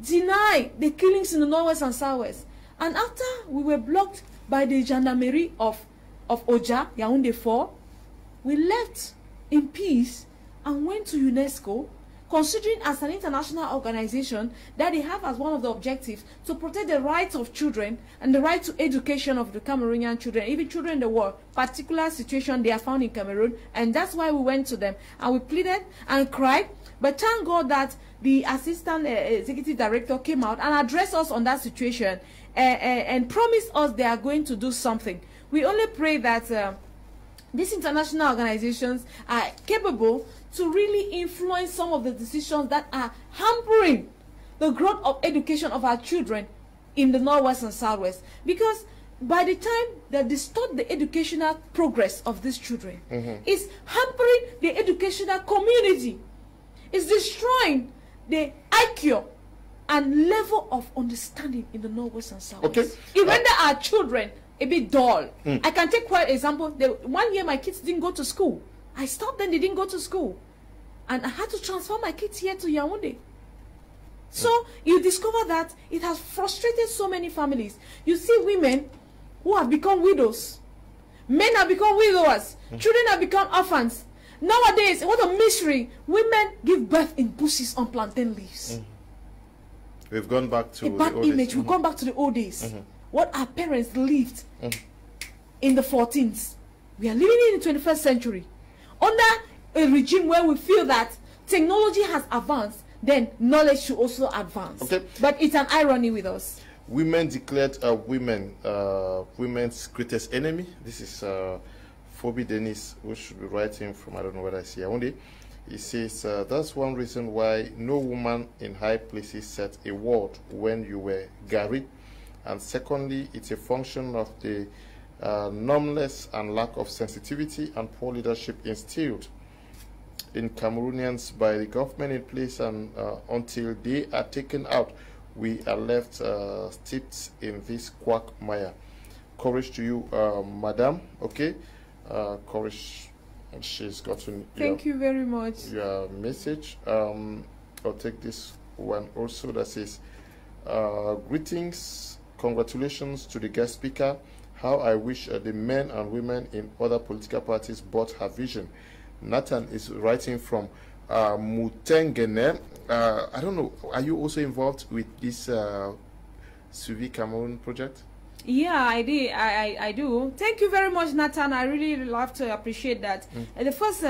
S2: deny the killings in the northwest and southwest. And after we were blocked by the gendarmerie of Oja, Yaoundé 4, we left in peace and went to UNESCO, considering as an international organization that they have as one of the objectives to protect the rights of children and the right to education of the Cameroonian children, even children in the world, particular situation they are found in Cameroon. And that's why we went to them and we pleaded and cried. But thank God that the assistant executive director came out and addressed us on that situation and promised us they are going to do something. We only pray that these international organizations are capable to really influence some of the decisions that are hampering the growth of education of our children in the northwest and southwest. Because by the time they distort the educational progress of these children, it's hampering the educational community. It's destroying the IQ and level of understanding in the northwest and southwest.
S1: Okay.
S2: It rendered our children a bit dull. I can take quite an example. One year my kids didn't go to school. I stopped them, they didn't go to school. And I had to transfer my kids here to Yaoundé. So you discover that it has frustrated so many families. You see women who have become widows. Men have become widowers. Children have become orphans. Nowadays, what a misery. Women give birth in bushes on plantain leaves.
S1: We've gone back to
S2: a bad image. We've gone back to the old days. What our parents lived in the 14th. We are living in the 21st century. Under a regime where we feel that technology has advanced, then knowledge should also advance. Okay. But it's an irony with us.
S1: Women declared women's greatest enemy. This is Phoebe Dennis, who should be writing from, I don't know what I see only. He says, that's one reason why no woman in high places said a word when you were garried. And secondly, it's a function of the numbness and lack of sensitivity and poor leadership instilled in Cameroonians by the government in place, and until they are taken out, we are left steeped in this quagmire. Courage to you, madam. Okay, courage. She's gotten.
S2: Thank you very much.
S1: Your message. I'll take this one also that says, greetings, congratulations to the guest speaker. How I wish the men and women in other political parties bought her vision. Nathan is writing from Mutengene. I don't know, are you also involved with this Suivi Cameroon project?
S2: Yeah, I did. I do. Thank you very much, Nathan. I really love to appreciate that. The first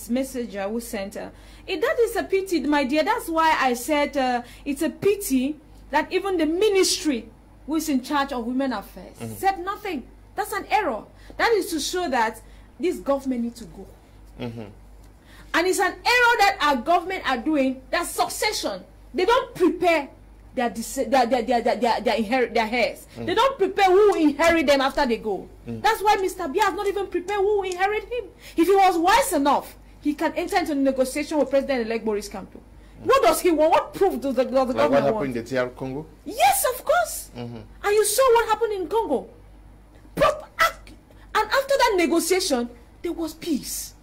S2: message I was sent, that is a pity, my dear. That's why I said it's a pity that even the ministry who is in charge of women affairs said nothing. That's an error. That is to show that this government needs to go. And it's an error that our government are doing, that succession. They don't prepare their heirs. They don't prepare who will inherit them after they go. That's why Mr. Bia has not even prepared who will inherit him. If he was wise enough, he can enter into negotiation with President-elect Boris Kamto. What does he want? What proof does the government want?
S1: What happened in the TR Congo?
S2: Yes, of course. And you saw what happened in Congo. And after that negotiation, there was peace.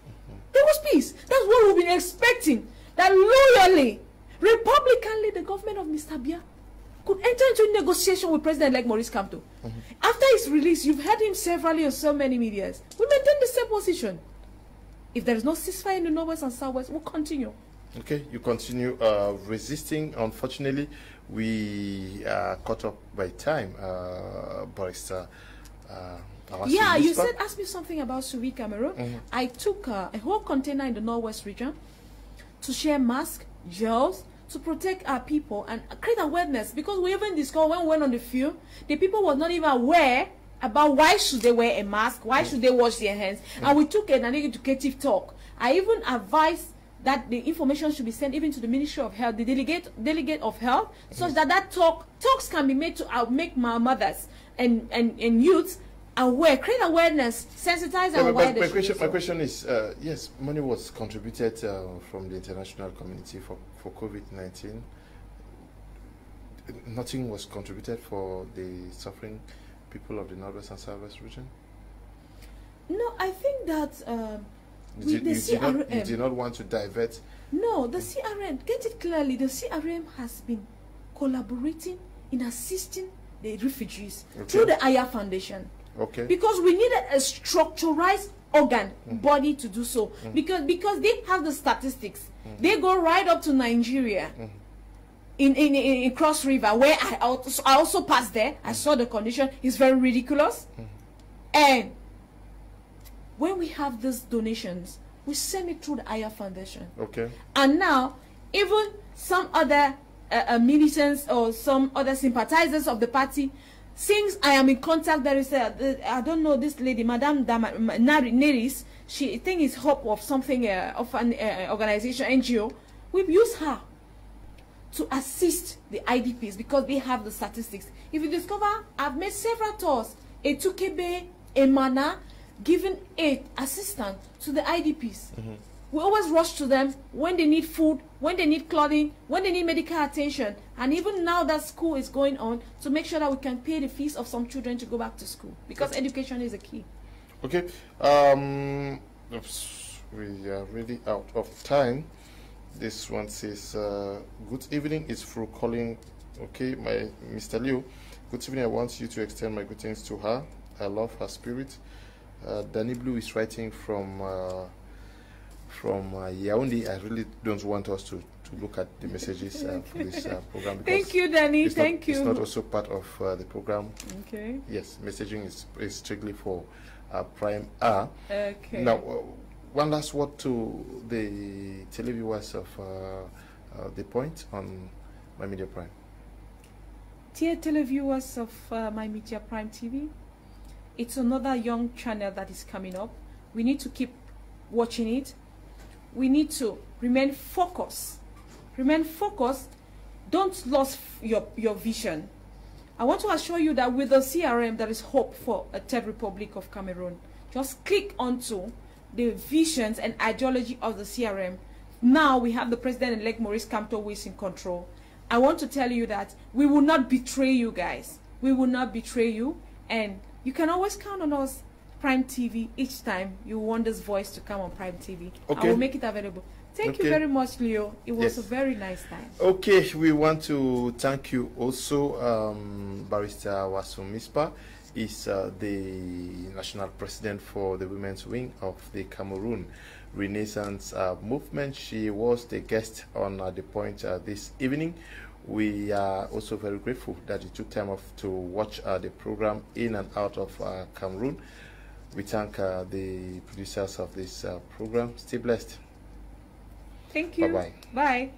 S2: There was peace. That's what we've been expecting. That loyally, republicanly, the government of Mr. Bia could enter into negotiation with President-elect Maurice Kamto. After his release, you've heard him severally on so many medias. We maintain the same position. If there is no ceasefire in the northwest and southwest, we'll continue.
S1: Okay, you continue resisting. Unfortunately, we are caught up by time, Barrister.
S2: Yeah, you said, ask me something about Suvi Cameroon. I took a whole container in the Northwest region to share masks, gels, to protect our people and create awareness, because we even discovered when we went on the field, the people were not even aware about why should they wear a mask, why should they wash their hands, and we took an educative talk. I even advised that the information should be sent even to the Ministry of Health, the delegate of health, so that talks can be made to make my mothers and youths aware, create awareness, sensitize and aware.
S1: My question is, yes, money was contributed from the international community for COVID-19. Nothing was contributed for the suffering people of the Northwest and Southwest region?
S2: No, I think that
S1: you did not want to divert.
S2: No, the CRM, get it clearly, the CRM has been collaborating in assisting the refugees through the Aya Foundation.
S1: Okay. Because
S2: we needed a structurized organ body to do so. Because they have the statistics. They go right up to Nigeria. In Cross River, where I also passed there. I saw the condition. It's very ridiculous. And when we have these donations, we send it through the Aya Foundation.
S1: Okay.
S2: And now, even some other militants or some other sympathizers of the party, since I am in contact, there is I don't know this lady, Madame Neris, she think is hope of something, of an organization, NGO. We've used her to assist the IDPs because they have the statistics. If you discover, I've made several tours, a Tukebe, a Mana, giving aid, assistance to the IDPs. We always rush to them when they need food, when they need clothing, when they need medical attention. And even now that school is going on, to make sure that we can pay the fees of some children to go back to school. Because education is a key.
S1: Okay. We are really out of time. This one says, good evening, it's through calling. Okay, Mr. Liu. Good evening, I want you to extend my greetings to her. I love her spirit. Danny Blue is writing from Yaoundé. I really don't want us to look at the messages for this program.
S2: Thank you, Danny. Thank you.
S1: It's not also part of the program.
S2: Okay.
S1: Yes, messaging is strictly for Prime R.
S2: Okay.
S1: Now, one last word to the televiewers of The Point on My Media Prime.
S2: Dear televiewers of My Media Prime TV, it's another young channel that is coming up. We need to keep watching it. We need to remain focused. Remain focused. Don't lose your vision. I want to assure you that with the CRM, there is hope for a third Republic of Cameroon. Just click onto the visions and ideology of the CRM. Now we have the President-elect Maurice Kamto who is in control. I want to tell you that we will not betray you guys. We will not betray you, and you can always count on us, Prime TV, each time you want this voice to come on Prime TV. Okay. I will make it available. Thank you very much, Leo. It was a very nice time.
S1: Okay, we want to thank you also, Barrister Awasum MISPA is the national president for the women's wing of the Cameroon Renaissance movement. She was the guest on The Point this evening. We are also very grateful that you took time off to watch the program in and out of Cameroon. We thank the producers of this program. Stay blessed.
S2: Thank you.
S1: Bye-bye.
S2: Bye.